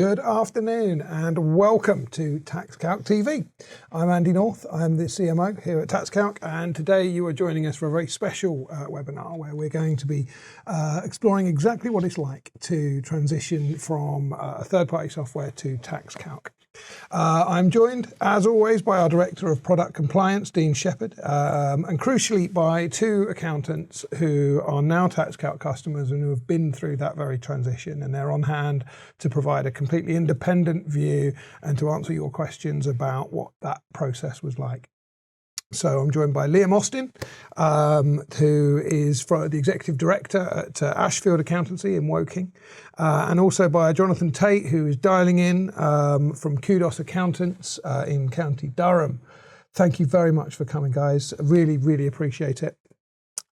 Good afternoon and welcome to TaxCalc TV. I'm Andy North, I'm the CMO here at TaxCalc, and today you are joining us for a very special webinar where we're going to be exploring exactly what it's like to transition from a third-party software to TaxCalc. I'm joined, as always, by our Director of Product Compliance, Dean Shepherd, and crucially by two accountants who are now TaxCalc customers and who have been through that very transition, and they're on hand to provide a completely independent view and to answer your questions about what that process was like. So I'm joined by Liam Austin, who is the Executive Director at Ashfield Accountancy in Woking, and also by Jonathan Tate, who is dialing in from Kudos Accountants in County Durham. Thank you very much for coming, guys. Really, really appreciate it.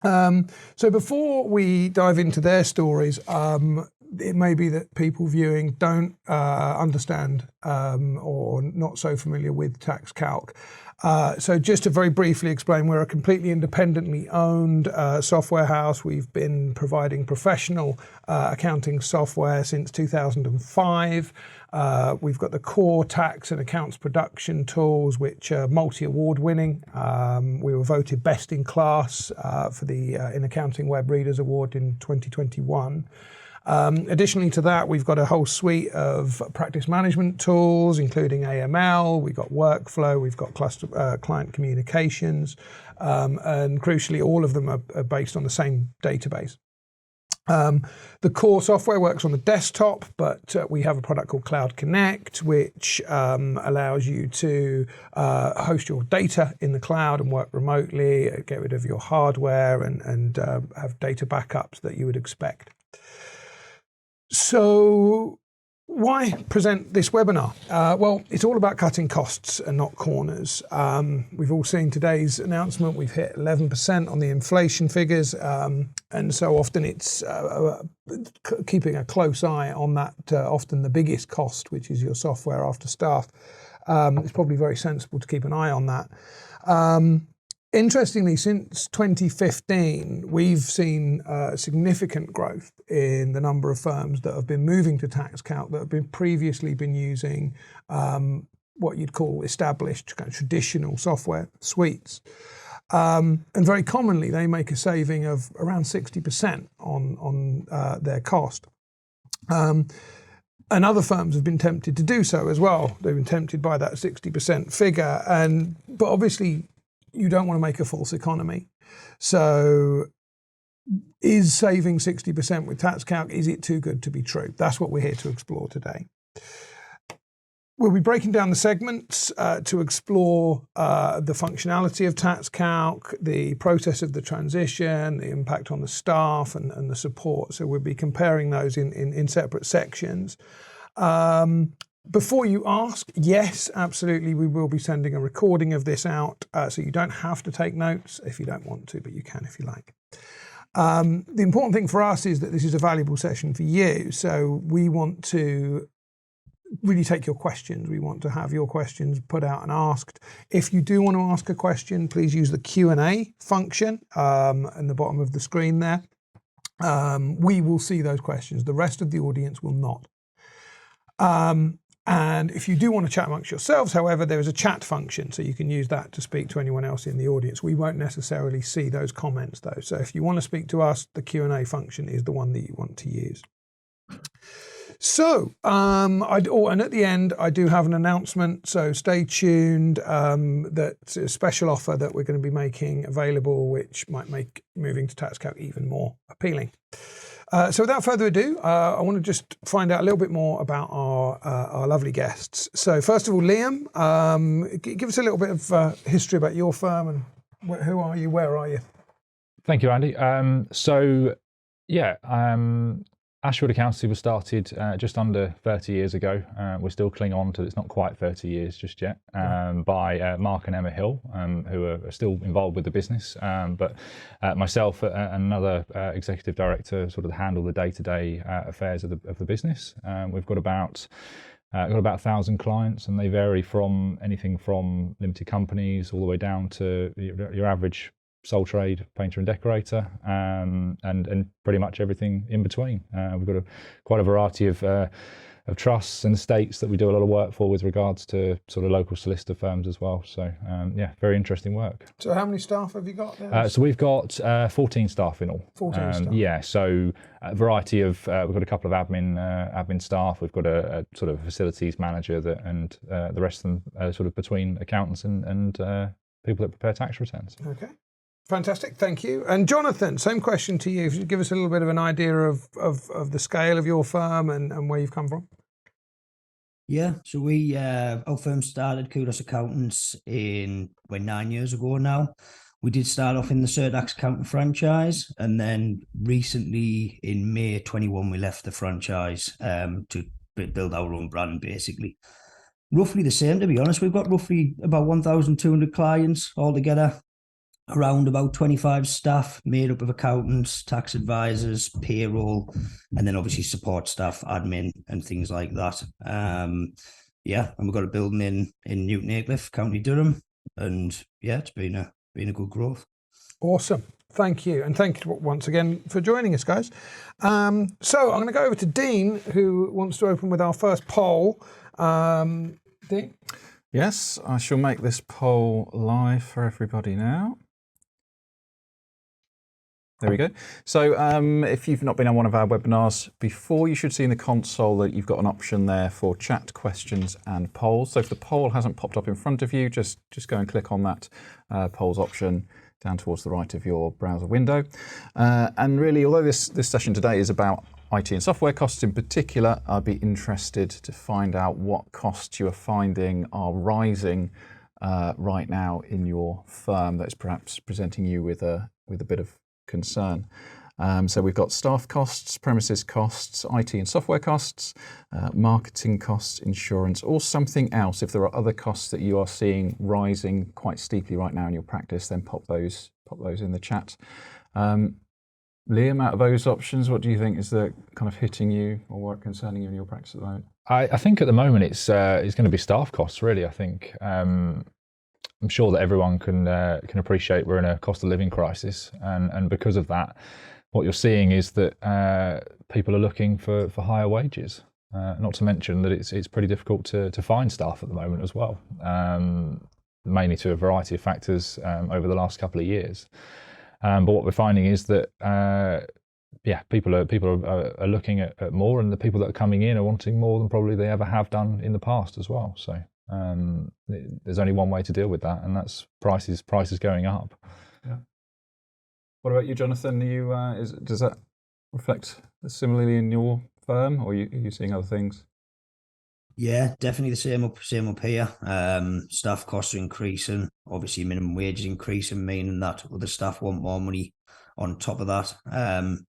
So before we dive into their stories, it may be that people viewing don't understand or not so familiar with TaxCalc. So just to very briefly explain, we're a completely independently owned software house. We've been providing professional accounting software since 2005. We've got the core tax and accounts production tools, which are multi-award winning. We were voted best in class for the In Accounting Web Readers Award in 2021. Additionally to that, we've got a whole suite of practice management tools, including AML, we've got workflow, we've got client communications, and crucially, all of them are based on the same database. The core software works on the desktop, but we have a product called Cloud Connect, which allows you to host your data in the cloud and work remotely, get rid of your hardware, and have data backups that you would expect. So why present this webinar? Well, it's all about cutting costs and not corners. We've all seen today's announcement. We've hit 11% on the inflation figures, and so often it's keeping a close eye on that, often the biggest cost, which is your software after staff. It's probably very sensible to keep an eye on that. Interestingly, since 2015, we've seen significant growth in the number of firms that have been moving to TaxCalc that have previously been using what you'd call established kind of traditional software suites. And very commonly, they make a saving of around 60% on their cost. And other firms have been tempted to do so as well. They've been tempted by that 60% figure, but obviously, you don't want to make a false economy. So is saving 60% with TaxCalc, is it too good to be true? That's what we're here to explore today. We'll be breaking down the segments to explore the functionality of TaxCalc, the process of the transition, the impact on the staff and the support. So we'll be comparing those in separate sections. Before you ask, yes, absolutely, we will be sending a recording of this out, so you don't have to take notes if you don't want to, but you can if you like. The important thing for us is that this is a valuable session for you, so we want to really take your questions. We want to have your questions put out and asked. If you do want to ask a question, please use the Q&A function in the bottom of the screen there. We will see those questions. The rest of the audience will not. And if you do want to chat amongst yourselves, however, there is a chat function, so you can use that to speak to anyone else in the audience. We won't necessarily see those comments, though. So if you want to speak to us, the Q&A function is the one that you want to use. So, and at the end, I do have an announcement, so stay tuned. That's a special offer that we're going to be making available, which might make moving to TaxCalc even more appealing. So without further ado, I want to just find out a little bit more about our lovely guests. So first of all, Liam, give us a little bit of history about your firm and who are you, where are you? Thank you, Andy. Ashfield Accountancy was started just under 30 years ago. We're still clinging on to it's not quite 30 years just yet, by Mark and Emma Hill, who are still involved with the business. But myself and another executive director sort of handle the day-to-day affairs of the business. We've got about 1,000 clients, and they vary from anything from limited companies all the way down to your average sole trade painter and decorator, and pretty much everything in between. We've got quite a variety of trusts and estates that we do a lot of work for with regards to sort of local solicitor firms as well. So yeah, very interesting work. So how many staff have you got there? So we've got 14 staff in all. 14 staff. Yeah, so a variety of, we've got a couple of admin staff, we've got a sort of facilities manager and the rest of them are sort of between accountants and people that prepare tax returns. Okay. Fantastic, thank you. And Jonathan, same question to you. If you give us a little bit of an idea of the scale of your firm and where you've come from. Yeah, so our firm started Kudos Accountants 9 years ago now. We did start off in the Surdax Accountant franchise, and then recently in May 21 we left the franchise to build our own brand, basically. Roughly the same, to be honest. We've got roughly about 1,200 clients altogether, around about 25 staff made up of accountants, tax advisors, payroll, and then obviously support staff, admin and things like that. Yeah, and we've got a building in Newton Aycliffe, County Durham, and yeah, it's been a good growth. Awesome. Thank you. And thank you once again for joining us, guys. So I'm going to go over to Dean, who wants to open with our first poll. Dean? Yes, I shall make this poll live for everybody now. There we go. So if you've not been on one of our webinars before, you should see in the console that you've got an option there for chat, questions and polls. So if the poll hasn't popped up in front of you, just go and click on that polls option down towards the right of your browser window. And really, although this session today is about IT and software costs in particular, I'd be interested to find out what costs you are finding are rising right now in your firm that is perhaps presenting you with a bit of concern. So we've got staff costs, premises costs, IT and software costs, marketing costs, insurance, or something else. If there are other costs that you are seeing rising quite steeply right now in your practice, then pop those in the chat. Liam, out of those options, what do you think is the kind of hitting you or what concerning you in your practice at the moment? I think at the moment it's going to be staff costs, really. I think I'm sure that everyone can appreciate we're in a cost of living crisis, and because of that, what you're seeing is that people are looking for higher wages. Not to mention that it's pretty difficult to find staff at the moment as well, mainly to a variety of factors over the last couple of years. But what we're finding is that people are looking at more, and the people that are coming in are wanting more than probably they ever have done in the past as well. So there's only one way to deal with that, and that's prices going up. Yeah. What about you, Jonathan? Does that reflect similarly in your firm, or are you seeing other things? Yeah, definitely the same up here. Staff costs are increasing. Obviously, minimum wage is increasing, meaning that other staff want more money on top of that.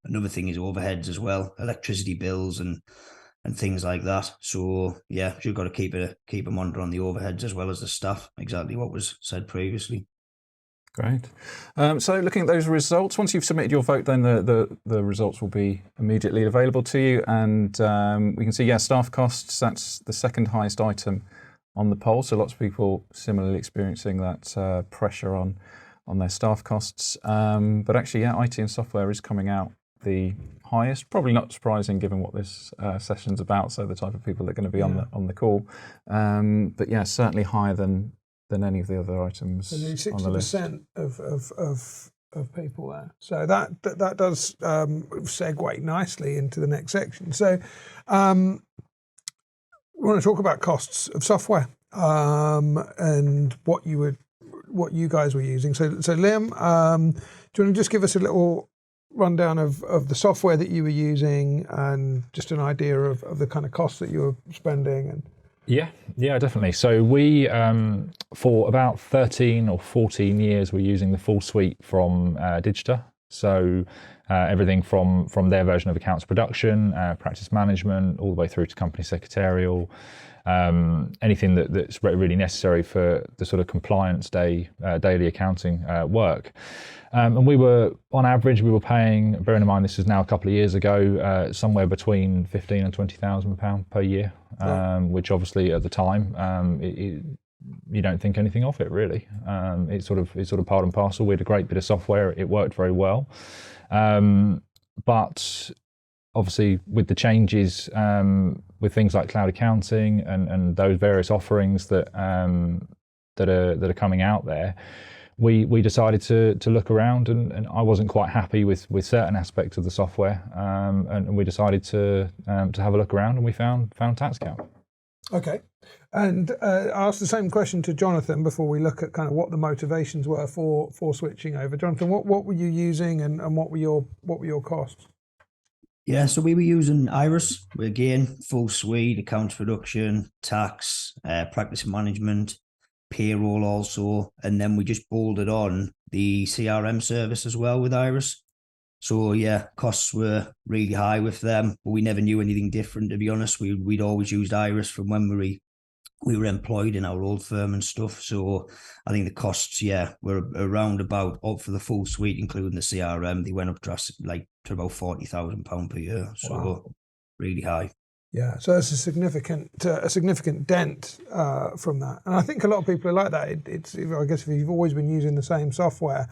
Another thing is overheads as well, electricity bills and things like that. So yeah, you've got to keep a monitor on the overheads as well as the staff. Exactly what was said previously. Great. So looking at those results, once you've submitted your vote, then the results will be immediately available to you. And we can see, staff costs, that's the second highest item on the poll. So lots of people similarly experiencing that pressure on their staff costs. But actually, IT and software is coming out the highest. Probably not surprising given what this session's about, so the type of people that are going to be on the call. But yeah, certainly higher than any of the other items on the list. 60% of people there. So that does segue nicely into the next section. So we want to talk about costs of software and what you guys were using. So Liam, do you want to just give us a little rundown of the software that you were using and just an idea of the kind of costs that you were spending? Yeah, definitely. So we, for about 13 or 14 years, we're using the full suite from Digita. So everything from their version of accounts production, practice management, all the way through to company secretarial, anything that's really necessary for the sort of compliance daily accounting work. And we were, on average, paying, bearing in mind this is now a couple of years ago, somewhere between £15,000 and £20,000 per year, which obviously at the time, you don't think anything of it really. It's sort of part and parcel. We had a great bit of software. It worked very well. But obviously with the changes with things like cloud accounting and those various offerings that that are coming out there, we decided to look around, and I wasn't quite happy with certain aspects of the software, and we decided to have a look around, and we found TaxCalc. Okay. And I asked the same question to Jonathan before we look at kind of what the motivations were for switching over. Jonathan, what were you using, and what were your costs? Yeah, so we were using Iris. Again, full suite, accounts production, tax, practice management, payroll also, and then we just bolted on the CRM service as well with Iris. So yeah, costs were really high with them, but we never knew anything different, to be honest. We'd always used Iris from when we were employed in our old firm and stuff. So I think the costs, were around about, up for the full suite, including the CRM, they went up to about £40,000 per year. So wow. Really high. Yeah, so it's a significant dent from that, and I think a lot of people are like that. It's I guess if you've always been using the same software,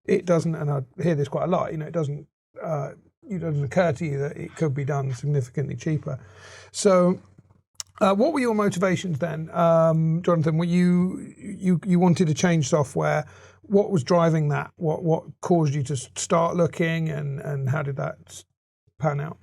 it doesn't. And I hear this quite a lot. It doesn't occur to you that it could be done significantly cheaper. So, what were your motivations then, Jonathan? Were you wanted to change software? What was driving that? What caused you to start looking, and how did that pan out?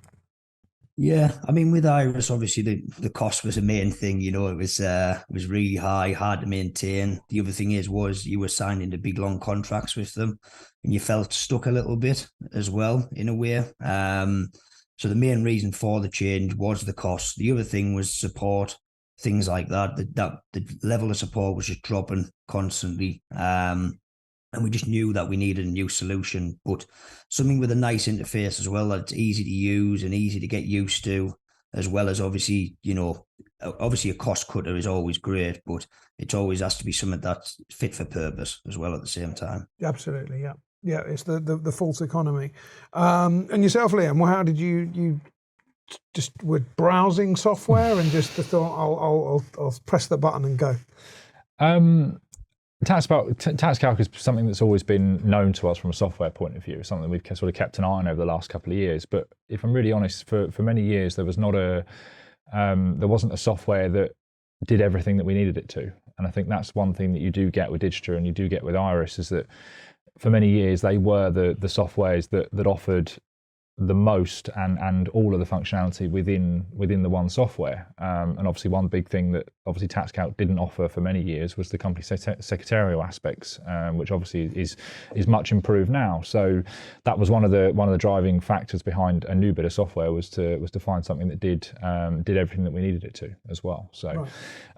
Yeah, I mean, with Iris, obviously the cost was the main thing. It was really high, hard to maintain. The other thing was you were signed into big long contracts with them, and you felt stuck a little bit as well in a way. So the main reason for the change was the cost. The other thing was support, things like that. That the level of support was just dropping constantly. And we just knew that we needed a new solution, but something with a nice interface as well, that's easy to use and easy to get used to, as well as obviously a cost cutter is always great, but it always has to be something that's fit for purpose as well at the same time. Absolutely, yeah. Yeah, it's the false economy. And yourself, Liam, well, how did you just were browsing software and just thought, I'll press the button and go? TaxCalc is something that's always been known to us from a software point of view. It's something we've sort of kept an eye on over the last couple of years. But if I'm really honest, for many years there wasn't a software that did everything that we needed it to. And I think that's one thing that you do get with Digita and you do get with Iris, is that for many years they were the softwares that offered the most and all of the functionality within the one software. And obviously one big thing that obviously TaxCalc didn't offer for many years was the company secretarial aspects, which obviously is much improved now. So that was one of the driving factors behind a new bit of software was to find something that did everything that we needed it to as well. So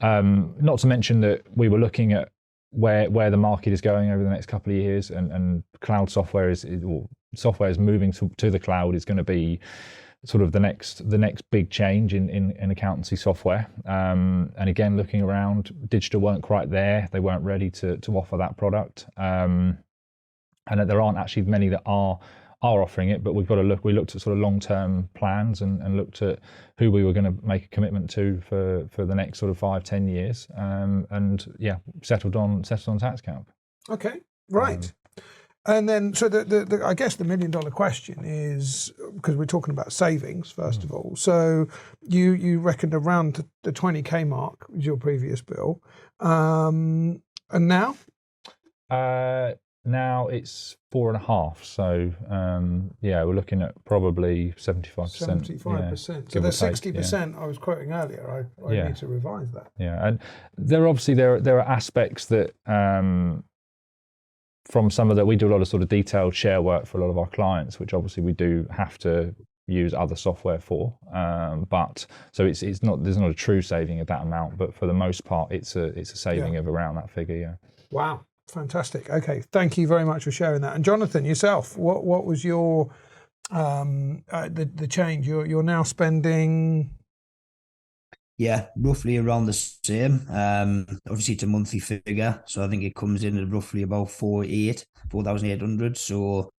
right. Not to mention that we were looking at where the market is going over the next couple of years, and cloud software software is moving to the cloud is going to be sort of the next big change in accountancy software. And again, looking around, Digita weren't quite there. They weren't ready to offer that product. And there aren't actually many that are offering it, but we've got to look. We looked at sort of long-term plans and looked at who we were going to make a commitment to for the next sort of 5-10 years. And yeah, settled on TaxCalc. Okay, right. And then, so I guess the $1 million question is, because we're talking about savings first of all. So you reckoned around the 20K mark was your previous bill, and now? Now it's 4.5. So we're looking at probably 75%. 75%. So the 60% I was quoting earlier, I need to revise that. Yeah, and there are aspects that. From some of that, we do a lot of sort of detailed share work for a lot of our clients, which obviously we do have to use other software for. But so there's not a true saving of that amount, but for the most part, it's a saving of around that figure. Yeah. Wow, fantastic. Okay, thank you very much for sharing that. And Jonathan, yourself, what was your the change? You're now spending. Yeah, roughly around the same. Obviously, it's a monthly figure, so I think it comes in at roughly about 4,800. So,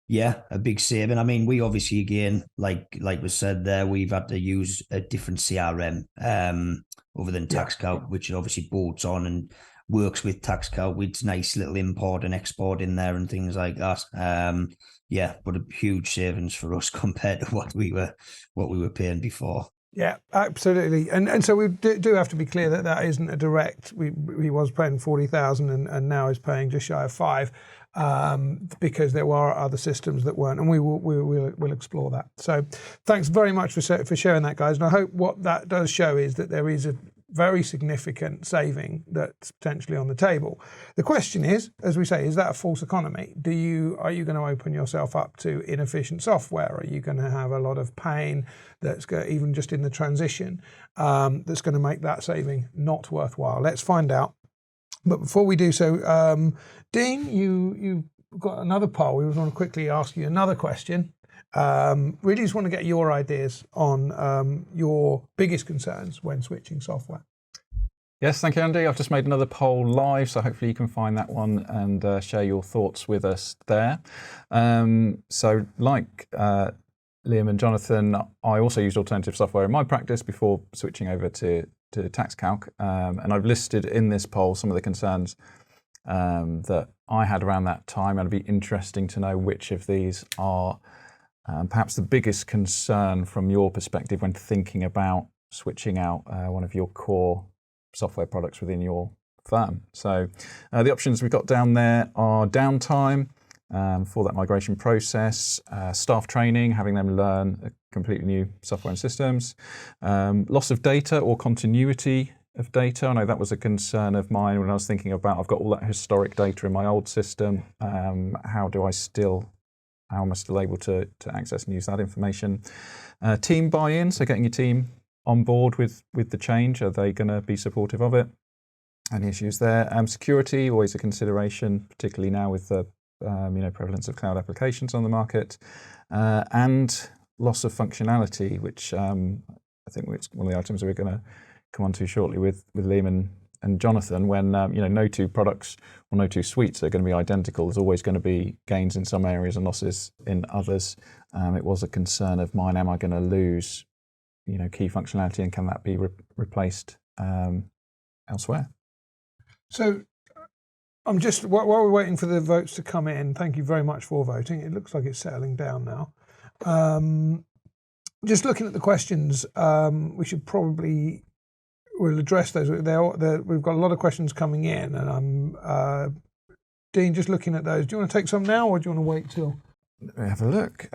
yeah, a big saving. I mean, we obviously, again, like was said there, we've had to use a different CRM other than TaxCalc, which obviously bolts on, and works with TaxCalc with nice little import and export in there and things like that. But a huge savings for us compared to what we were paying before. Yeah, absolutely. And so we do have to be clear that isn't a direct. He was paying 40,000 and now is paying just shy of 5, because there were other systems that weren't, and we'll explore that. So thanks very much for sharing that, guys. And I hope what that does show is that there is a very significant saving that's potentially on the table. The question is, as we say, is that a false economy? Are you going to open yourself up to inefficient software? Are you going to have a lot of pain that's even just in the transition, that's going to make that saving not worthwhile? Let's find out. But before we do so, Dean, you've got another poll. We want to quickly ask you another question. Really just want to get your ideas on your biggest concerns when switching software. Yes, thank you, Andy. I've just made another poll live, so hopefully you can find that one and share your thoughts with us there. So like Liam and Jonathan, I also used alternative software in my practice before switching over to TaxCalc, and I've listed in this poll some of the concerns that I had around that time, and it'd be interesting to know which of these are perhaps the biggest concern from your perspective when thinking about switching out one of your core software products within your firm. So the options we've got down there are downtime for that migration process, staff training, having them learn a completely new software and systems, loss of data or continuity of data. I know that was a concern of mine when I was thinking about, I've got all that historic data in my old system. How am I still able to access and use that information? Team buy-in, so getting your team on board with the change. Are they going to be supportive of it? Any issues there? Security, always a consideration, particularly now with the prevalence of cloud applications on the market, and loss of functionality, which I think it's one of the items we're going to come on to shortly with Liam and Jonathan. When no two products or no two suites are going to be identical, there's always going to be gains in some areas and losses in others. It was a concern of mine: am I going to lose key functionality, and can that be replaced elsewhere? So I'm just, while we're waiting for the votes to come in, thank you very much for voting. It looks like it's settling down now. Just looking at the questions, we'll address those. We've got a lot of questions coming in, and I'm, Dean, just looking at those. Do you want to take some now, or do you want to wait till? Let me have a look.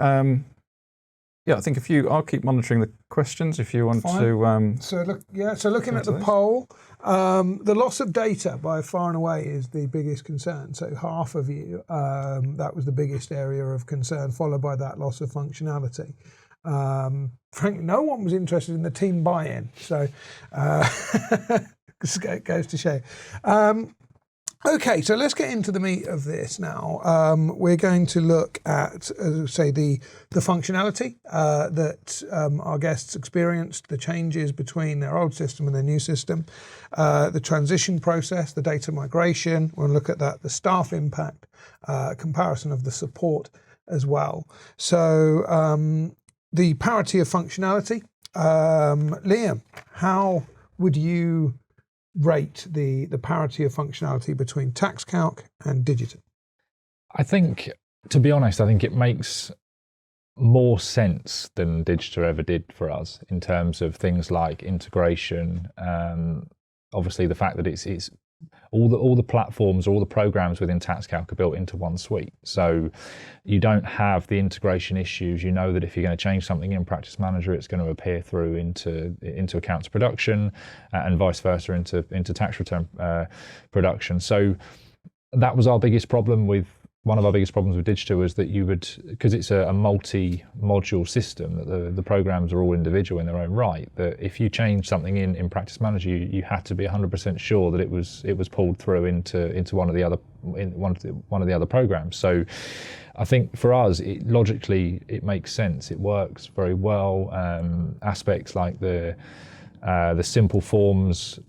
I think I'll keep monitoring the questions if you want to. So looking at the poll, the loss of data by far and away is the biggest concern. So half of you, that was the biggest area of concern, followed by that loss of functionality. Frankly, no one was interested in the team buy-in. So it goes to show. Okay, so let's get into the meat of this now. We're going to look at, the functionality that our guests experienced, the changes between their old system and their new system, the transition process, the data migration. We'll look at that, the staff impact, comparison of the support as well. So the parity of functionality. Liam, how would you rate the parity of functionality between TaxCalc and Digital? I think, to be honest, it makes more sense than Digital ever did for us in terms of things like integration. Obviously, the fact that it's all the platforms, all the programs within TaxCalc are built into one suite, so you don't have the integration issues. You know that if you're going to change something in Practice Manager, it's going to appear through into accounts production, and vice versa into tax return production. So that was our biggest problem with. One of our biggest problems with Digital was that because it's a multi-module system, that the programs are all individual in their own right, that if you change something in Practice Manager, you had to be 100% sure that it was pulled through into one of the other programs. So I think for us, logically, it makes sense. It works very well. Aspects like the simple forms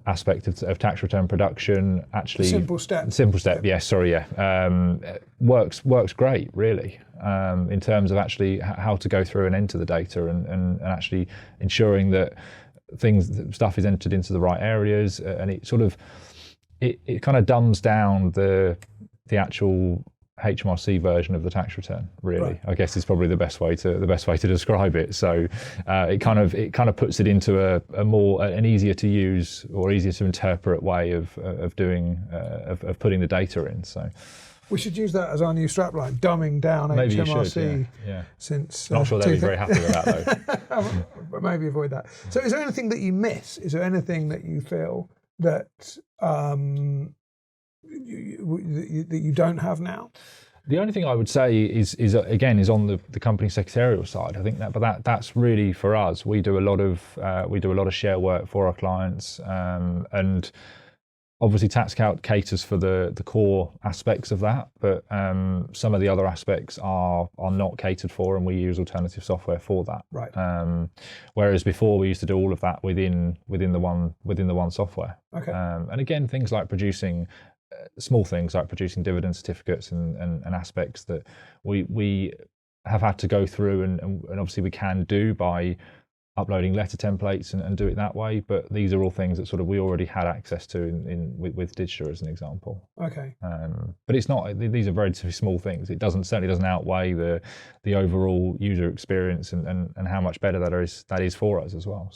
aspect of tax return production, actually simple step, yes, sorry, yeah, works great, really, in terms of actually how to go through and enter the data and actually ensuring that stuff is entered into the right areas, and it sort of it kind of dumbs down the actual HMRC version of the tax return. Really, Right. I guess is probably the best way to describe it. So it kind of puts it into a more an easier to use or easier to interpret way of putting the data in. So. We should use that as our new strapline, dumbing down Maybe HMRC. you should, yeah. Since I'm not sure they'll be very happy with that, though. But maybe avoid that. So is there anything that you miss? Is there anything that you feel that you don't have now? The only thing I would say is on the company secretarial side. I think that's really for us. We do a lot of share work for our clients, and obviously TaxCalc caters for the core aspects of that, but some of the other aspects are not catered for, and we use alternative software for that. Right. Whereas before we used to do all of that within the one software. Okay. And again, things like producing small things like producing dividend certificates and aspects that we have had to go through, and obviously we can do by uploading letter templates and do it that way, but these are all things that sort of we already had access to with Digita as an example. Okay. But it's not; these are very small things. It certainly doesn't outweigh the overall user experience and how much better that is for us as well.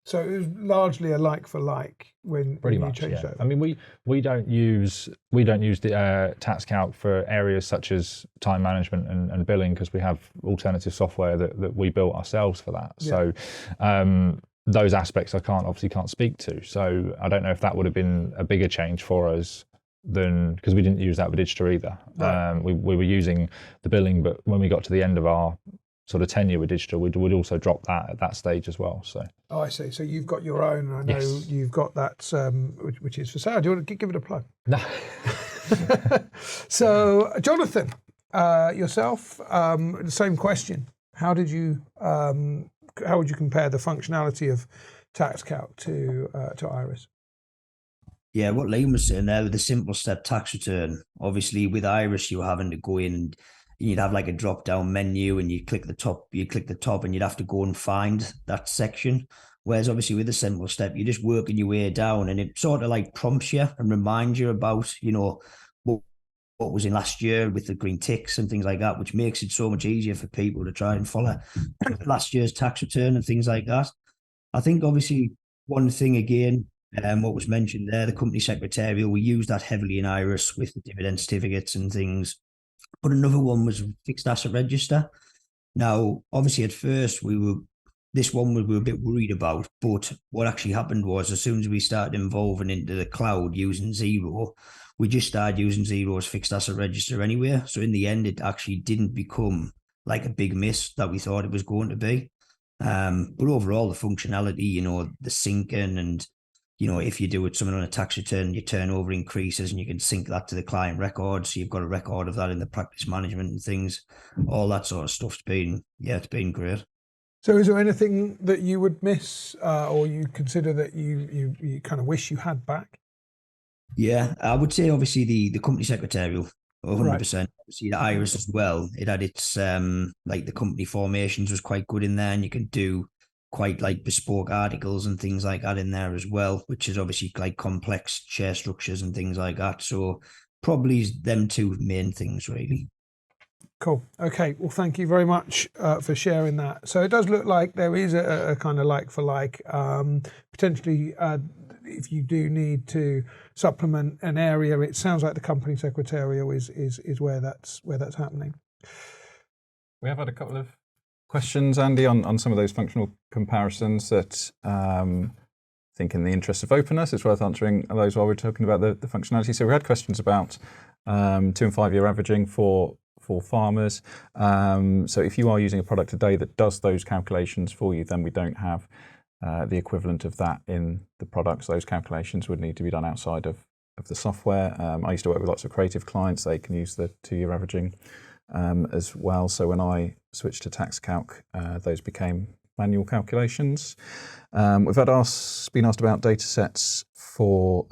So it was largely a like for like when you changed over. I mean, we don't use the TaxCalc for areas such as time management and billing, because we have alternative software that we built ourselves for that. Yeah. So those aspects I obviously can't speak to. So I don't know if that would have been a bigger change for us than, because we didn't use that with Digita either. Right. We were using the billing, but when we got to the end of our sort of tenure with Digita, we'd also drop that at that stage as well. So. Oh, I see. So you've got your own. I know Yes. you've got that, which is for sale. Do you want to give it a plug? No. So, Jonathan, yourself, the same question. How would you compare the functionality of TaxCalc to Iris? Yeah, what Liam was saying there with the simple step tax return. Obviously, with Iris, you're having to go in and you'd have like a drop down menu, and you click the top, and you'd have to go and find that section. Whereas obviously with the simple step, you're just working your way down, and it sort of like prompts you and reminds you about, what was in last year with the green ticks and things like that, which makes it so much easier for people to try and follow last year's tax return and things like that. I think obviously one thing again, what was mentioned there, the company secretarial, we use that heavily in Iris with the dividend certificates and things. But another one was fixed asset register. Now, obviously, at first we were a bit worried about, but what actually happened was as soon as we started evolving into the cloud using Xero, we just started using Xero as fixed asset register anyway. So in the end, it actually didn't become like a big miss that we thought it was going to be. But overall, the functionality, the syncing and if you do it something on a tax return, your turnover increases and you can sync that to the client record. So you've got a record of that in the practice management and things, all that sort of stuff's it's been great. So is there anything that you would miss or you consider that you kind of wish you had back? Yeah, I would say obviously the company secretarial, 100%. Right. Obviously the Iris as well. It had its, like the company formations was quite good in there, and you can do quite like bespoke articles and things like that in there as well, which is obviously like complex share structures and things like that. So probably them two main things really. Cool. Okay. Well, thank you very much for sharing that. So it does look like there is a kind of like for like, potentially if you do need to supplement an area, it sounds like the company secretarial is where that's happening. We have had a couple of questions, Andy, on some of those functional comparisons that I think in the interest of openness, it's worth answering those while we're talking about the functionality. So we had questions about 2 and 5 year averaging for farmers. So if you are using a product today that does those calculations for you, then we don't have the equivalent of that in the product. So those calculations would need to be done outside of the software. I used to work with lots of creative clients. They can use the 2 year averaging as well. So when I switched to TaxCalc, those became manual calculations. We've been asked about data sets for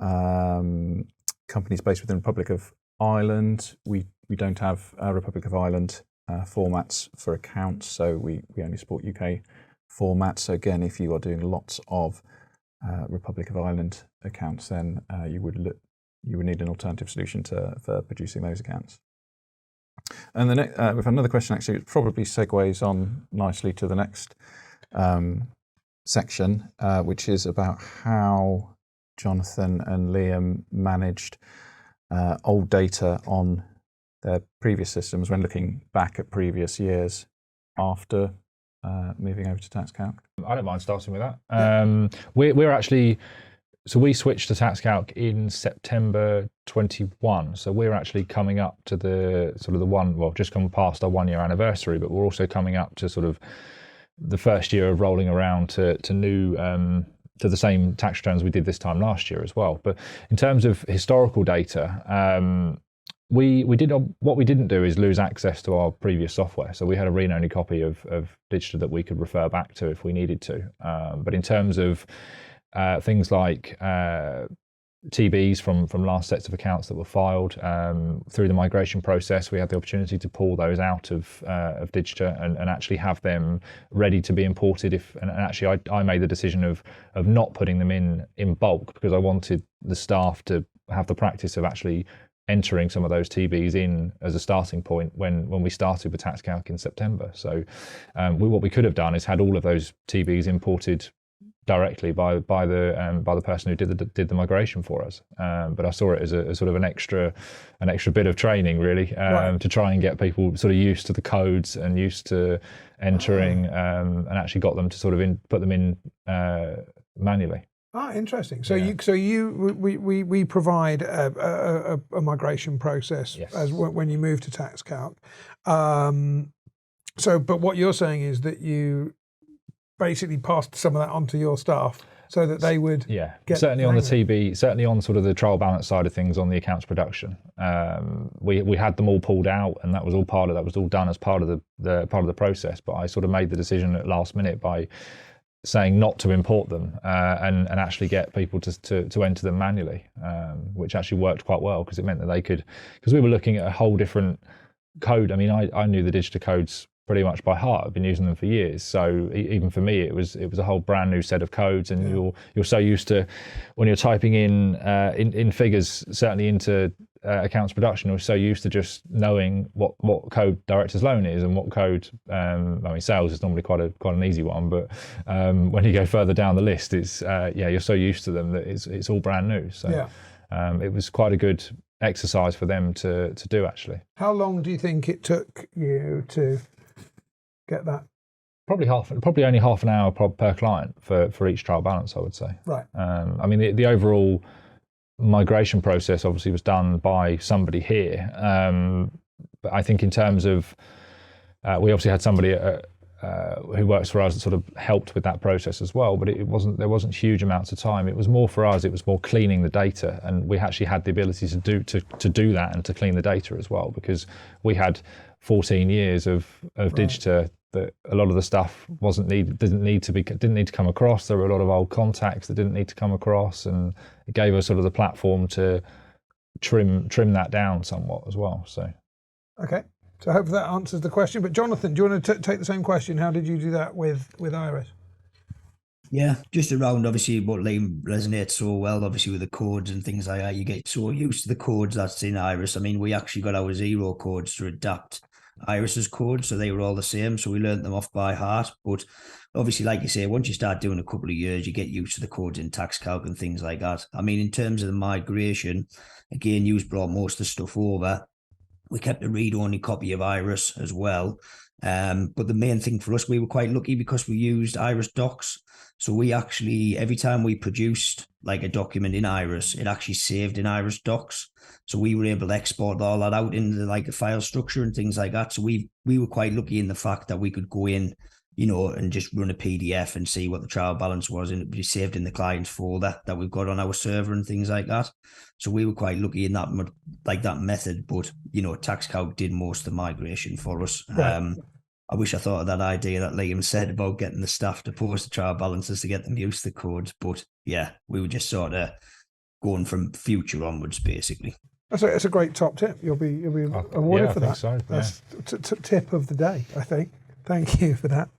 companies based within the Republic of Ireland. We don't have Republic of Ireland formats for accounts, so we only support UK format. So again, if you are doing lots of Republic of Ireland accounts, then you would need an alternative solution for producing those accounts. And the next, with another question, actually, it probably segues on nicely to the next section, which is about how Jonathan and Liam managed old data on their previous systems when looking back at previous years after moving over to TaxCalc. I don't mind starting with that. We're actually, so we switched to TaxCalc in September 21. So we're actually coming up to the sort of the one, well, just come past our 1 year anniversary, but we're also coming up to sort of the first year of rolling around to new, to the same tax returns we did this time last year as well. But in terms of historical data, what we didn't do is lose access to our previous software. So we had a read-only copy of Digita that we could refer back to if we needed to. But in terms of things like TBs from last sets of accounts that were filed through the migration process, we had the opportunity to pull those out of Digita and actually have them ready to be imported. And actually, I made the decision of not putting them in bulk because I wanted the staff to have the practice of actually entering some of those TBs in as a starting point when we started with TaxCalc in September. So what we could have done is had all of those TBs imported directly by the person who did the migration for us, but I saw it as a sort of an extra bit of training really, to try and get people sort of used to the codes and used to entering, and actually got them to sort of put them in manually. Interesting. So we provide a migration process as when you move to TaxCalc. But what you're saying is that you basically passed some of that onto your staff so that they would get certainly on the TB, certainly on sort of the trial balance side of things on the accounts production. We had them all pulled out, and that was all done as part of the process. But I sort of made the decision at last minute by saying not to import them and actually get people to enter them manually, which actually worked quite well because it meant that they could, because we were looking at a whole different code. I mean, I knew the Digita codes pretty much by heart. I've been using them for years. So even for me, it was a whole brand new set of codes, and you're so used to when you're typing in figures, certainly into accounts production, you're so used to just knowing what code director's loan is and what code. I mean, sales is normally quite an easy one, but when you go further down the list, it's you're so used to them that it's all brand new. So it was quite a good exercise for them to do actually. How long do you think it took you to get that? Probably only half an hour per client for each trial balance, I would say. Right. I mean, the overall migration process obviously was done by somebody here, but I think in terms of we obviously had somebody who works for us that sort of helped with that process as well, but there wasn't huge amounts of time. It was more for us, it was more cleaning the data, and we actually had the ability to do that and to clean the data as well, because we had 14 years of Digita that a lot of the stuff didn't need to come across. There were a lot of old contacts that didn't need to come across, and it gave us sort of the platform to trim that down somewhat as well. So okay, so hopefully that answers the question. But Jonathan, do you want to take the same question? How did you do that with Iris? Yeah, just around obviously what Liam resonates so well, obviously with the codes and things like that. You get so used to the codes that's in Iris. I mean, we actually got our zero codes to adapt Iris's codes, so they were all the same. So we learned them off by heart. But obviously, like you say, once you start doing a couple of years, you get used to the codes in TaxCalc and things like that. I mean, in terms of the migration, again, you've brought most of the stuff over. We kept a read-only copy of Iris as well. But the main thing for us, we were quite lucky because we used Iris Docs. So we actually, every time we produced like a document in Iris, it actually saved in Iris Docs. So we were able to export all that out into like a file structure and things like that. So we were quite lucky in the fact that we could go in, and just run a PDF and see what the trial balance was, and it would be saved in the client's folder that we've got on our server and things like that. So we were quite lucky in that method. But TaxCalc did most of the migration for us. Right. I wish I thought of that idea that Liam said about getting the staff to post the trial balances to get them used to the codes. But yeah, we were just sort of going from future onwards, basically. That's a great top tip. You'll be awarded for that. So, That's tip of the day, I think. Thank you for that.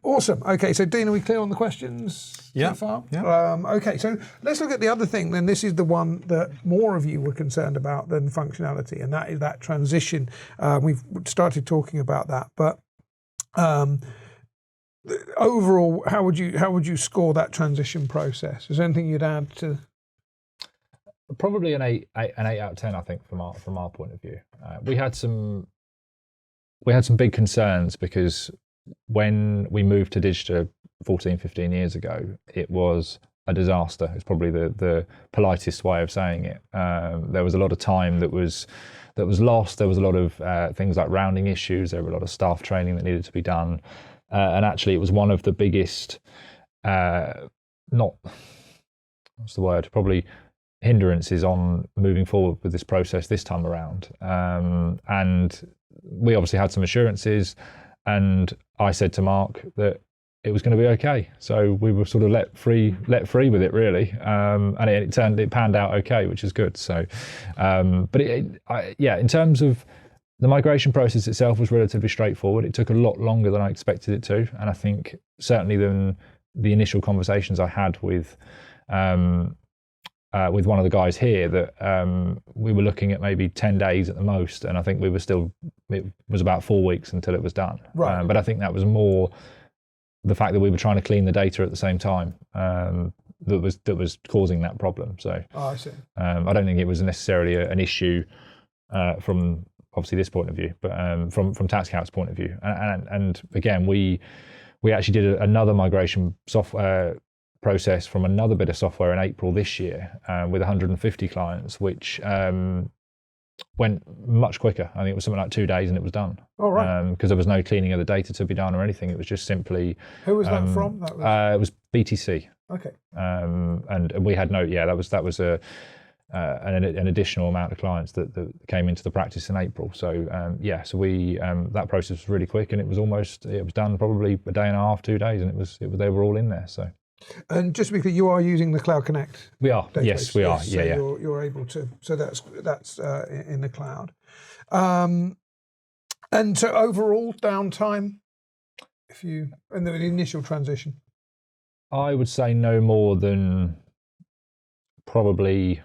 Awesome. Okay, so Dean, are we clear on the questions Yeah, so far? yeah. Okay, so let's look at the other thing. Then this is the one that more of you were concerned about than functionality, and that is that transition. We've started talking about that, but overall, how would you score that transition process? Is there anything you'd add to? Probably an 8 out of 10, I think, from our point of view. We had some big concerns because when we moved to digital 14, 15 years ago, it was a disaster. It's probably the politest way of saying it. There was a lot of time that was lost. There was a lot of things like rounding issues. There were a lot of staff training that needed to be done. And actually, it was one of the biggest, probably hindrances on moving forward with this process this time around. And we obviously had some assurances, and I said to Mark that it was going to be okay. So we were sort of let free with it, really, and it panned out okay, which is good. So, but in terms of the migration process itself was relatively straightforward. It took a lot longer than I expected it to, and I think certainly than the initial conversations I had with one of the guys here, that we were looking at maybe 10 days at the most, and I think it was about 4 weeks until it was done. Right. But I think that was more the fact that we were trying to clean the data at the same time that was causing that problem. So I see. I don't think it was necessarily an issue from obviously this point of view, but from TaxCalc's point of view. And again, we actually did another migration software process from another bit of software in April this year with 150 clients, which went much quicker. I think it was something like 2 days and it was done. All right. Because there was no cleaning of the data to be done or anything. It was just simply. Who was that from? That was... it was BTC. Okay. And we had that was an additional amount of clients that came into the practice in April. So so we that process was really quick, and it was done probably a day and a half, 2 days, and they were all in there. So. And just because you are using the Cloud Connect, we are. Database. Yes, we are. So yeah. You're able to. So that's in the cloud. And so overall downtime, in the initial transition, I would say no more than probably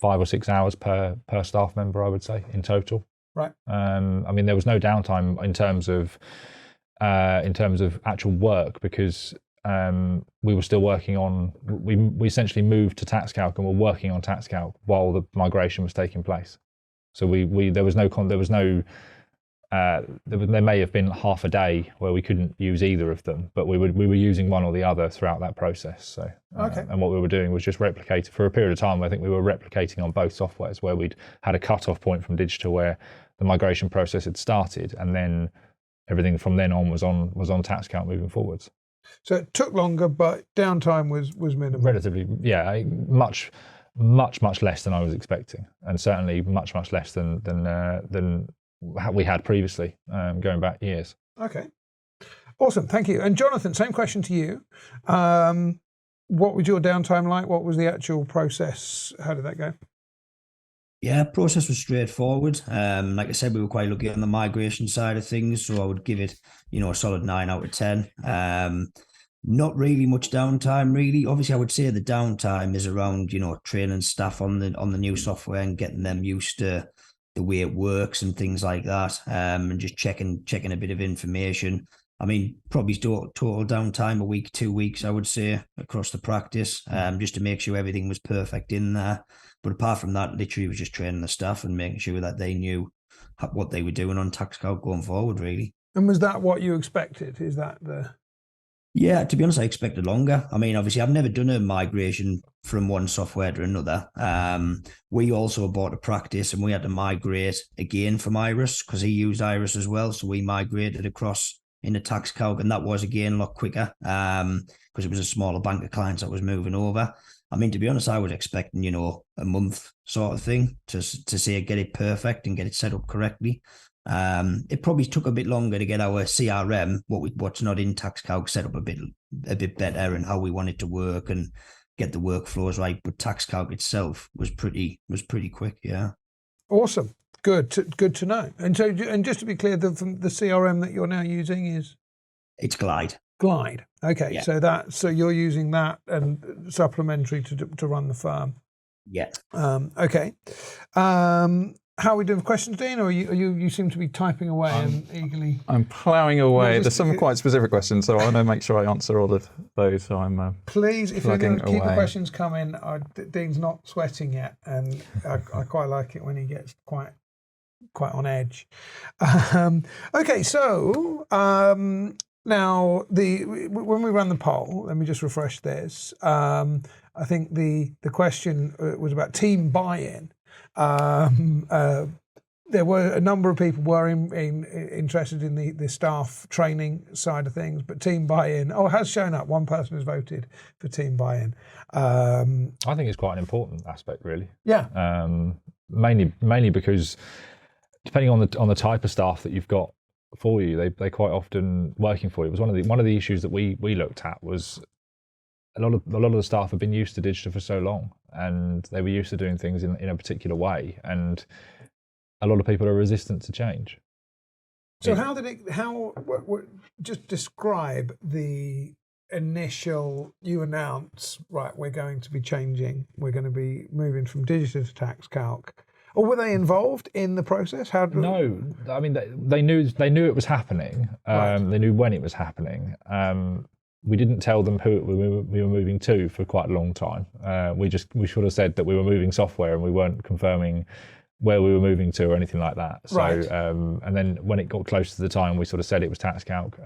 5 or 6 hours per staff member, I would say, in total. Right. I mean, there was no downtime in terms of actual work, because we were still working on. We essentially moved to TaxCalc and were working on TaxCalc while the migration was taking place. So there may have been half a day where we couldn't use either of them, but we were using one or the other throughout that process. So okay. And what we were doing was just replicating for a period of time. I think we were replicating on both softwares, where we'd had a cut-off point from digital where the migration process had started, and then everything from then on was on TaxCalc moving forwards. So it took longer, but downtime was minimal. Relatively, yeah, much less than I was expecting, and certainly much less than we had previously, going back years. Okay, awesome, thank you. And Jonathan, same question to you. What was your downtime like? What was the actual process? How did that go? Yeah, process was straightforward. Like I said, we were quite lucky on the migration side of things, so I would give it, a solid 9 out of 10. Not really much downtime, really. Obviously, I would say the downtime is around, training staff on the new software and getting them used to the way it works and things like that, and just checking a bit of information. I mean, probably total downtime a week, 2 weeks, I would say, across the practice, just to make sure everything was perfect in there. But apart from that, literally was just training the staff and making sure that they knew what they were doing on TaxCalc going forward, really. And was that what you expected? Is that the... Yeah, to be honest, I expected longer. I mean, obviously, I've never done a migration from one software to another. We also bought a practice and we had to migrate again from Iris, because he used Iris as well. So we migrated across into TaxCalc, and that was, again, a lot quicker, because it was a smaller bank of clients that was moving over. I mean, to be honest, I was expecting, a month sort of thing to say get it perfect and get it set up correctly. It probably took a bit longer to get our CRM, what's not in TaxCalc, set up a bit better and how we want it to work and get the workflows right. But TaxCalc itself was pretty quick, yeah. Awesome. Good to know. And so, and just to be clear, the CRM that you're now using is It's Glide. Glide. Okay, Yeah. so you're using that and supplementary to run the firm. Yeah. Okay. How are we doing for questions, Dean? Or you seem to be typing away and eagerly. I'm ploughing away. Just- There's some quite specific questions, so I want to make sure I answer all of those. So I'm Please, if you're going to keep the away. questions coming, Dean's not sweating yet, and I quite like it when he gets quite on edge. Okay, so now when we run the poll, let me just refresh this. I think the question was about team buy-in. There were a number of people were interested in the staff training side of things, but team buy-in, it has shown up. One person has voted for team buy-in. I think it's quite an important aspect, really. Yeah. Mainly because depending on the type of staff that you've got for you, they quite often working for you. It was one of the issues that we looked at was a lot of the staff have been used to digital for so long, and they were used to doing things in a particular way, and a lot of people are resistant to change. So just describe the initial, you announce, right, we're going to be changing, we're going to be moving from digital to TaxCalc. Or were they involved in the process? No, I mean, they knew it was happening. Right. They knew when it was happening. We didn't tell them who we were moving to for quite a long time. We should have said that we were moving software, and we weren't confirming where we were moving to or anything like that. So, Right. and then when it got close to the time, we sort of said it was TaxCalc,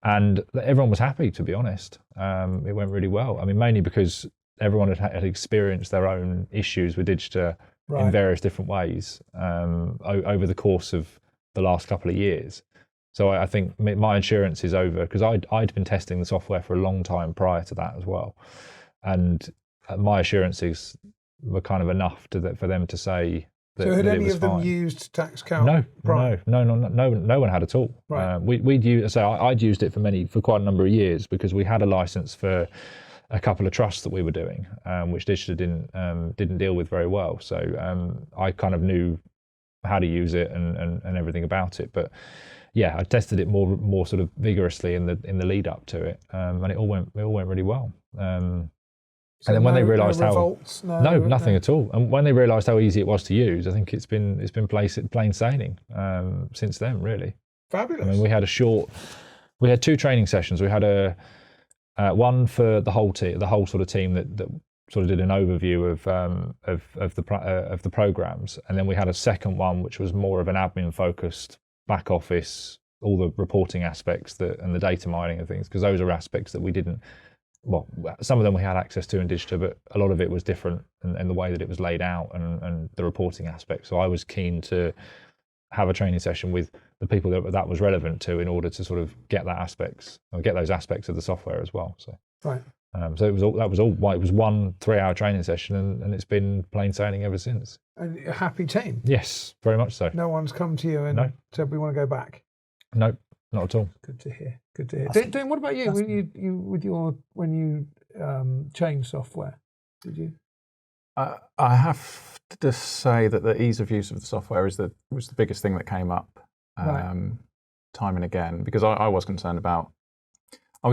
and everyone was happy. To be honest, it went really well. I mean, mainly because everyone had experienced their own issues with Digita in various different ways over the course of the last couple of years. So I think my insurance is over, because I'd been testing the software for a long time prior to that as well, and my assurances were kind of enough for them to say that. So had that it any was of them fine. used TaxCalc? No one had at all. Right. I'd used it for quite a number of years, because we had a license for a couple of trusts that we were doing, which Digita didn't deal with very well. So I kind of knew how to use it and everything about it. But yeah, I tested it more sort of vigorously in the lead up to it, and it all went really well. So and then when they realised revolts, nothing at all. And when they realised how easy it was to use, I think it's been plain sailing since then, really. Fabulous. I mean, we had 2 training sessions. We had one for the whole sort of team that sort of did an overview of the programs, and then we had a second one which was more of an admin focused back office, all the reporting aspects and the data mining and things, because those are aspects that we didn't. Well, some of them we had access to in Digita, but a lot of it was different in the way that it was laid out and the reporting aspect. So I was keen to have a training session with the people that was relevant to, in order to sort of get those aspects of the software as well. So right. So it was one 3-hour training session, and it's been plain sailing ever since. And a happy team. Yes, very much so. No one's come to you and said we want to go back. No, not at all. Good to hear. Dean, what about you? When you change software, did you? I have to just say that the ease of use of the software was the biggest thing that came up time and again, because I was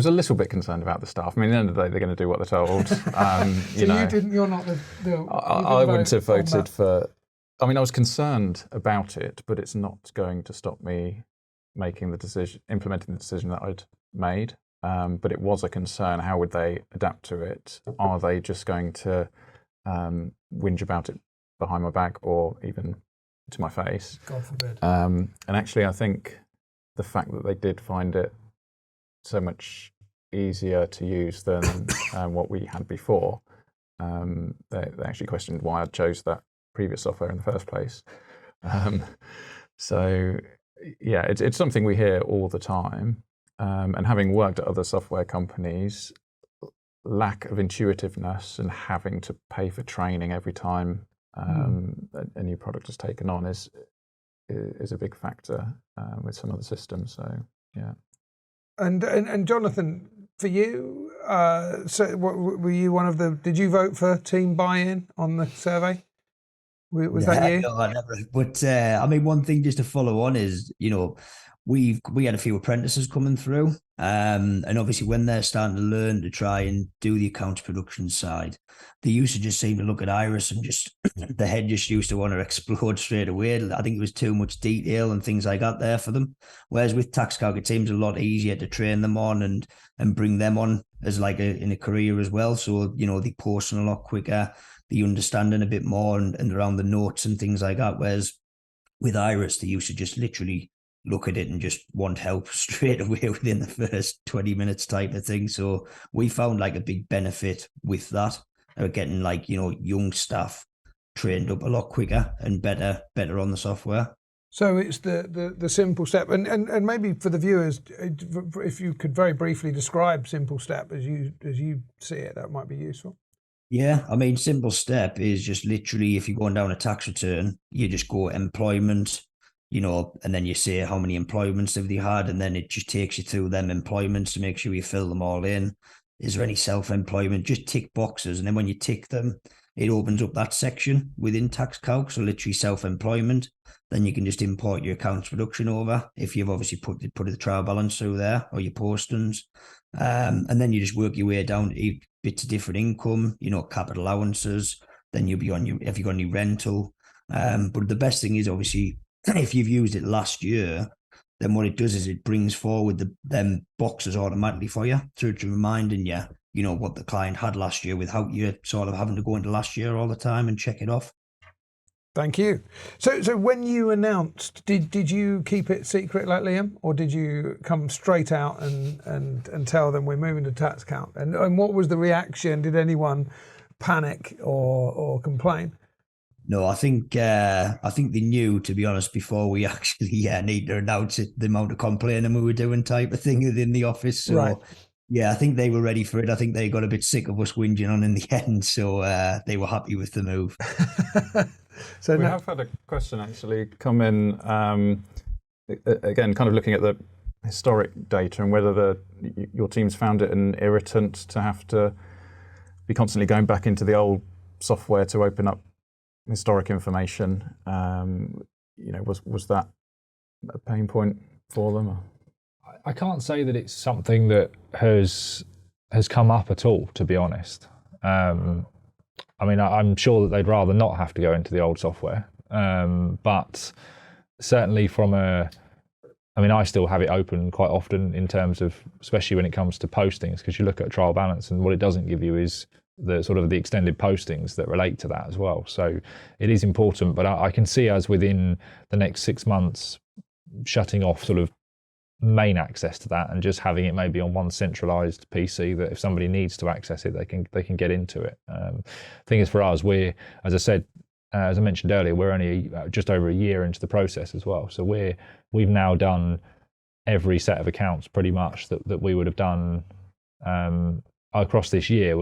a little bit concerned about the staff. I mean, at the end of the day, they're going to do what they're told. You're not the I wouldn't have voted for. I mean, I was concerned about it, but it's not going to stop me implementing the decision that I'd made. But it was a concern. How would they adapt to it? Are they just going to whinge about it behind my back, or even to my face? God forbid. And actually, I think the fact that they did find it so much easier to use than what we had before, they actually questioned why I chose that previous software in the first place. So yeah, it's something we hear all the time. And having worked at other software companies, lack of intuitiveness and having to pay for training every time a new product is taken on is a big factor with some of the systems. So yeah. And Jonathan, for you, so were you one of the? Did you vote for team buy-in on the survey? Was that you? No, I never. But I mean, one thing just to follow on is, we had a few apprentices coming through, and obviously when they're starting to learn to try and do the accounts production side, they used to just seem to look at Iris and just the head just used to want to explode straight away. I think it was too much detail and things like that there for them. Whereas with TaxCalc, it seems a lot easier to train them on and bring them on as like in a career as well. So they posting a lot quicker, the understanding a bit more and around the notes and things like that. Whereas with Iris, they used to just literally look at it and just want help straight away within the first 20 minutes type of thing. So we found like a big benefit with that, getting like, young staff trained up a lot quicker and better on the software. So it's the simple step, and maybe for the viewers, if you could very briefly describe simple step as you see it, that might be useful. Yeah, I mean, simple step is just literally if you're going down a tax return, you just go employment, and then you say how many employments have they had, and then it just takes you through them employments to make sure you fill them all in. Is there any self-employment? Just tick boxes, and then when you tick them, it opens up that section within TaxCalc, so literally self-employment. Then you can just import your accounts production over if you've obviously put the trial balance through there or your postings. And then you just work your way down to bits of different income, capital allowances. Then you'll be on if you've got any rental. But the best thing is obviously if you've used it last year, then what it does is it brings forward them boxes automatically for you through to reminding you, what the client had last year without you sort of having to go into last year all the time and check it off. Thank you. So when you announced, did you keep it secret like Liam, or did you come straight out and tell them we're moving to TaxCalc? And what was the reaction? Did anyone panic or complain? No, I think they knew, to be honest, before we actually need to announce it, the amount of complaining we were doing type of thing within the office. So right. Yeah, I think they were ready for it. I think they got a bit sick of us whinging on in the end, so they were happy with the move. So we have had a question actually come in, again, kind of looking at the historic data and whether your teams found it an irritant to have to be constantly going back into the old software to open up historic information. Was that a pain point for them? Or? I can't say that it's something that has come up at all, to be honest. I mean, I'm sure that they'd rather not have to go into the old software, but certainly I still have it open quite often in terms of, especially when it comes to postings, because you look at a trial balance and what it doesn't give you is the sort of the extended postings that relate to that as well. So it is important, but I can see us within the next 6 months shutting off sort of main access to that and just having it maybe on one centralized PC that if somebody needs to access it, they can get into it. Thing is, for us, we're, as I said, as I mentioned earlier, we're only just over a year into the process as well. So we've now done every set of accounts pretty much that we would have done across this year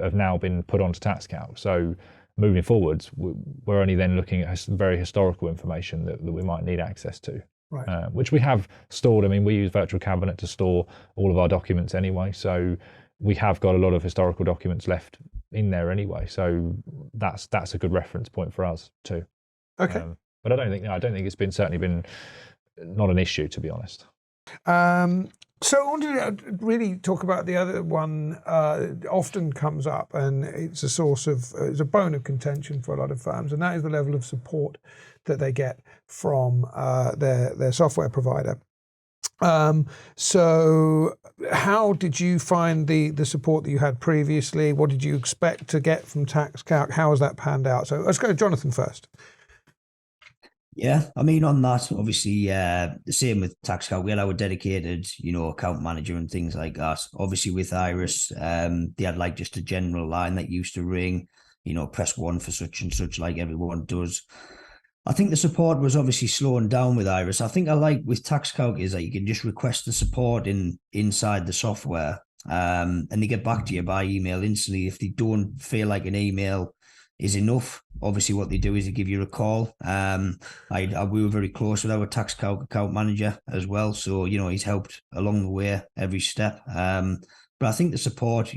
have now been put onto TaxCalc. So moving forwards, we're only then looking at very historical information that we might need access to. Right. Which we have stored. I mean, we use Virtual Cabinet to store all of our documents anyway, so we have got a lot of historical documents left in there anyway. So that's a good reference point for us too. Okay. But I don't think it's certainly been not an issue, to be honest. So I wanted to really talk about the other one often comes up, and it's a bone of contention for a lot of firms, and that is the level of support that they get from their software provider. So how did you find the support that you had previously? What did you expect to get from TaxCalc? How has that panned out? So let's go to Jonathan first. Yeah, I mean, on that, obviously, the same with TaxCalc. We had our dedicated, account manager and things like that. Obviously, with Iris, they had like just a general line that used to ring, press 1 for such and such, like everyone does. I think the support was obviously slowing down with Iris. I think I like with TaxCalc is that you can just request the support inside the software, and they get back to you by email instantly. If they don't feel like an email is enough, obviously what they do is they give you a call. We were very close with our TaxCalc account manager as well, so he's helped along the way every step. But I think the support,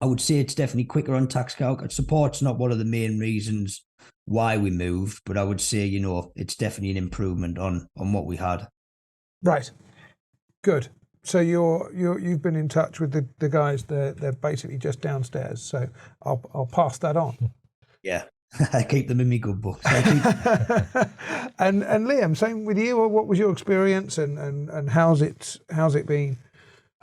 I would say it's definitely quicker on TaxCalc. Support's not one of the main reasons why we moved, but I would say, it's definitely an improvement on what we had. Right. Good. So you've been in touch with the guys. They're basically just downstairs. So I'll pass that on. Yeah. I keep them in my good books. And Liam, same with you. What was your experience and how's it been?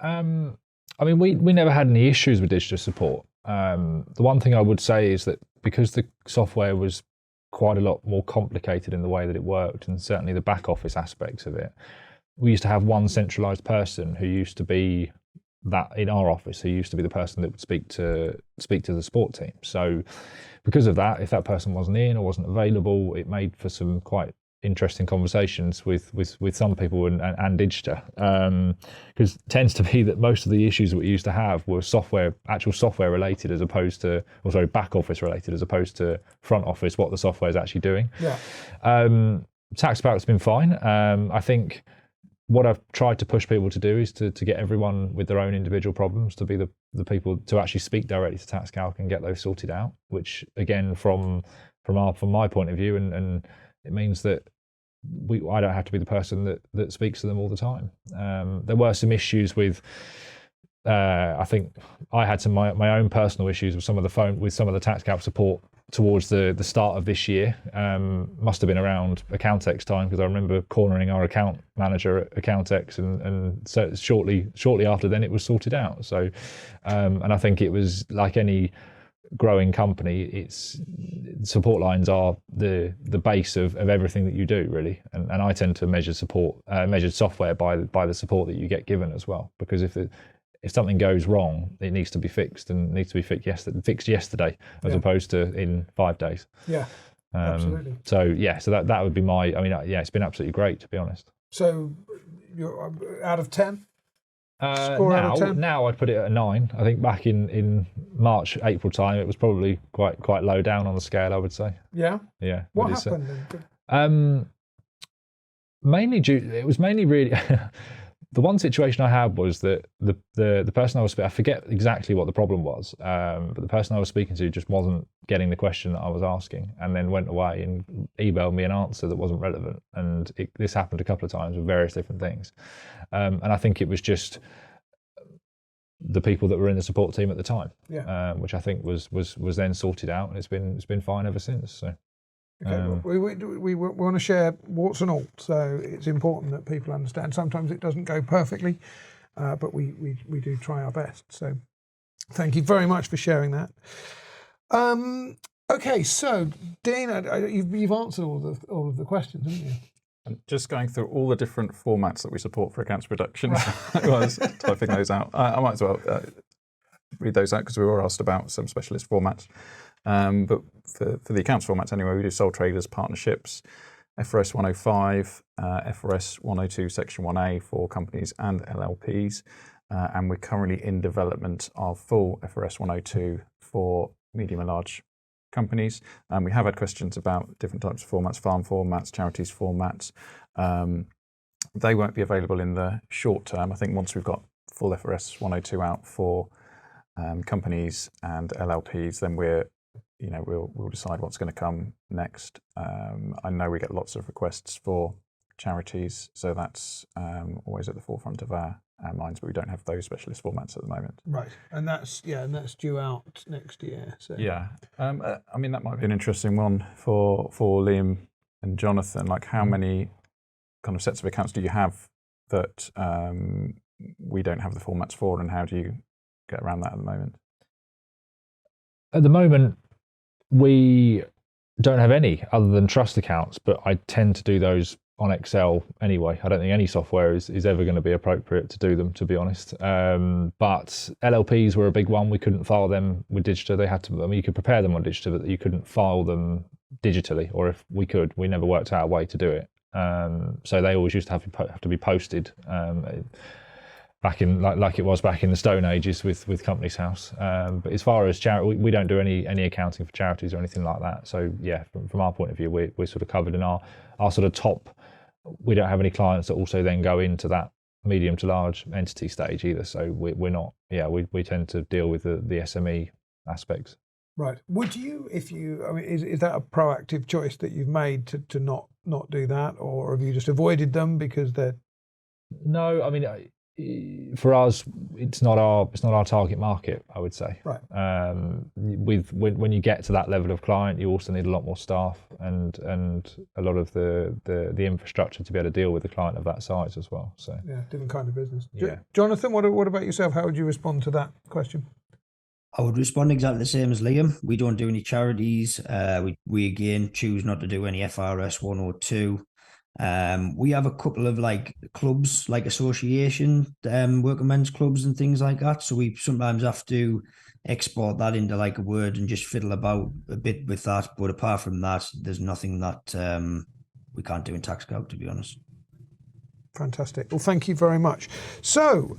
I mean, we never had any issues with digital support. The one thing I would say is that because the software was quite a lot more complicated in the way that it worked, and certainly the back office aspects of it, we used to have one centralised person who used to be that in our office, who used to be the person that would speak to the support team. So because of that, if that person wasn't in or wasn't available, it made for some quite interesting conversations with some people and Digita, because it tends to be that most of the issues that we used to have were actual software related, as opposed to, or sorry, back office related, as opposed to front office, what the software is actually doing. Yeah. TaxCalc's been fine. I think what I've tried to push people to do is to get everyone with their own individual problems to be the people to actually speak directly to TaxCalc and get those sorted out, which again, from my point of view, and it means that I don't have to be the person that speaks to them all the time. There were some issues with, I think I had some my own personal issues with some of the TaxCalc support towards the start of this year. Must have been around Accountex time, because I remember cornering our account manager at Accountex, and so shortly after then it was sorted out. So, and I think it was like any growing company, it's support lines are the base of everything that you do, really. And I tend to measure software by the support that you get given as well, because if something goes wrong, it needs to be fixed, and needs to be fixed yesterday, as opposed to in 5 days. Yeah, absolutely. So that would be my. I mean, it's been absolutely great, to be honest. So you're out of 10. Score out of 10? Now I'd put it at a 9. I think back in March, April time, it was probably quite low down on the scale, I would say. Yeah. Yeah. What happened? It was mainly really. The one situation I had was that the person I forget exactly what the problem was, but the person I was speaking to just wasn't getting the question that I was asking, and then went away and emailed me an answer that wasn't relevant. And this happened a couple of times with various different things. And I think it was just the people that were in the support team at the time, which I think was then sorted out, and it's been fine ever since. So. Okay, we want to share warts and all, so it's important that people understand. Sometimes it doesn't go perfectly, but we do try our best. So thank you very much for sharing that. Okay, so Dean, you've answered all of the questions, haven't you? I'm just going through all the different formats that we support for accounts production. I was typing those out. I might as well read those out, because we were asked about some specialist formats. But for the accounts formats anyway, we do sole traders, partnerships, FRS 105, FRS 102 Section 1A for companies and LLPs, and we're currently in development of full FRS 102 for medium and large companies. We have had questions about different types of formats, farm formats, charities formats. They won't be available in the short term. I think once we've got full FRS 102 out for companies and LLPs, then we'll decide what's going to come next. I know we get lots of requests for charities, so that's always at the forefront of our minds, but we don't have those specialist formats at the moment. Right, and that's due out next year. So yeah, I mean, that might be an interesting one for Liam and Jonathan. Like, how many kind of sets of accounts do you have that we don't have the formats for, and how do you get around that at the moment? At the moment, we don't have any other than trust accounts, but I tend to do those on Excel anyway. I don't think any software is ever going to be appropriate to do them, to be honest. But LLPs were a big one. We couldn't file them with Digita. They had to. I mean, you could prepare them on Digita, but you couldn't file them digitally. Or if we could, we never worked out a way to do it. So they always used to have to be posted. Back in like it was back in the Stone Ages with Companies House. But as far as charity, we don't do any accounting for charities or anything like that. So yeah, from our point of view, we're sort of covered in our sort of top. We don't have any clients that also then go into that medium to large entity stage either. So we're not, we tend to deal with the SME aspects. Right. Would you, I mean, is that a proactive choice that you've made to not do that, or have you just avoided them because they're? No, I mean, for us, it's not our target market, I would say. Right. When you get to that level of client, you also need a lot more staff and a lot of the infrastructure to be able to deal with a client of that size as well. So yeah, different kind of business. Yeah. Jonathan, what about yourself? How would you respond to that question? I would respond exactly the same as Liam. We don't do any charities. We again choose not to do any FRS 1 or 2. We have a couple of like clubs, like association, working men's clubs and things like that. So we sometimes have to export that into like a Word and just fiddle about a bit with that. But apart from that, there's nothing that we can't do in TaxCalc, to be honest. Fantastic. Well, thank you very much. So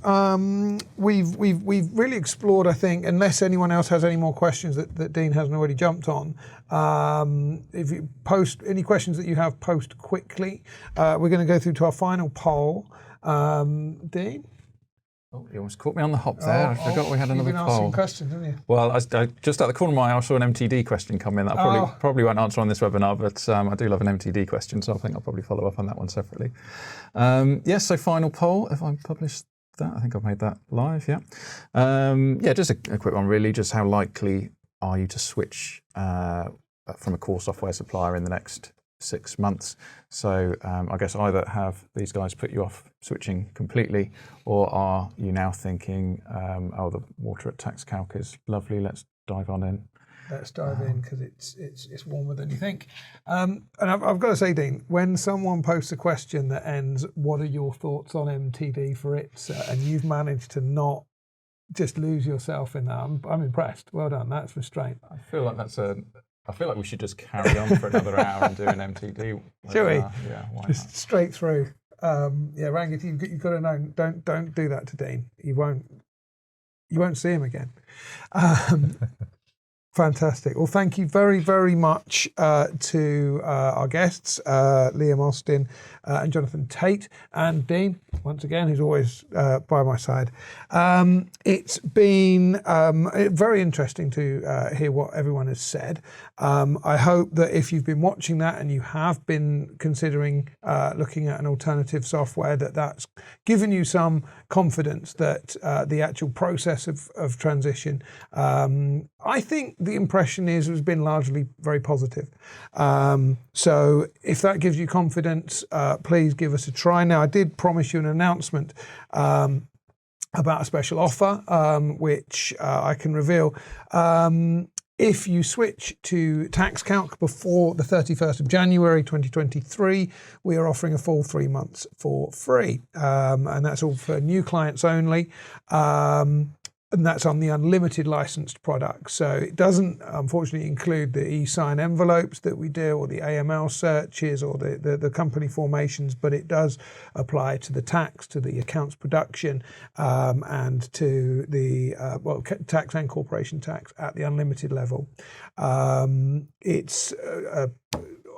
we've really explored, I think, unless anyone else has any more questions that Dean hasn't already jumped on. If you post any questions that you have, post quickly. We're going to go through to our final poll. Dean? Oh, you almost caught me on the hop there. I forgot we had another You've been poll. asking questions, haven't you? Well, I just at the corner of my eye, I saw an MTD question come in that I probably won't answer on this webinar, but I do love an MTD question, so I think I'll probably follow up on that one separately. Yes, so final poll. If I published that, I think I've made that live, yeah. Just a quick one really. Just how likely are you to switch from a core software supplier in the next 6 months? So I guess either have these guys put you off switching completely, or are you now thinking, the water at TaxCalc is lovely, let's dive on in? Let's dive in because it's warmer than you think. And I've got to say, Dean, when someone posts a question that ends, "What are your thoughts on MTD for it?" and you've managed to not just lose yourself in that, I'm impressed. Well done. That's restraint. I feel like we should just carry on for another hour and do an MTD. Shall we? Yeah, why Just not? Straight through. Rangit, you've got to know. Don't do that to Dean. You won't see him again. Fantastic. Well, thank you very, very much to our guests, Liam Austin and Jonathan Tate, and Dean, once again, who's always by my side. It's been very interesting to hear what everyone has said. I hope that if you've been watching that and you have been considering looking at an alternative software, that's given you some confidence that the actual process of transition, I think the impression has been largely very positive. So if that gives you confidence, please give us a try. Now, I did promise you an announcement about a special offer, which I can reveal. If you switch to TaxCalc before the 31st of January 2023, we are offering a full 3 months for free. And that's all for new clients only. And that's on the unlimited licensed product. So it doesn't, unfortunately, include the e-sign envelopes that we do, or the AML searches, or the company formations, but it does apply to the tax, to the accounts production, and to the tax and corporation tax at the unlimited level.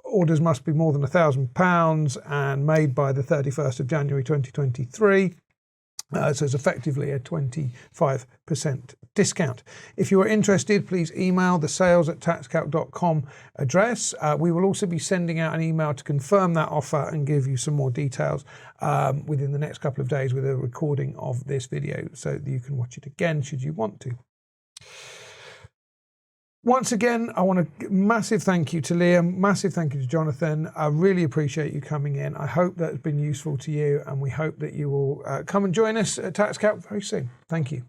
Orders must be more than £1,000 and made by the 31st of January 2023. So it's effectively a 25% discount. If you are interested, please email the sales@taxcalc.com address. We will also be sending out an email to confirm that offer and give you some more details within the next couple of days with a recording of this video so that you can watch it again should you want to. Once again, I want to massive thank you to Liam, massive thank you to Jonathan. I really appreciate you coming in. I hope that's been useful to you, and we hope that you will come and join us at TaxCalc very soon. Thank you.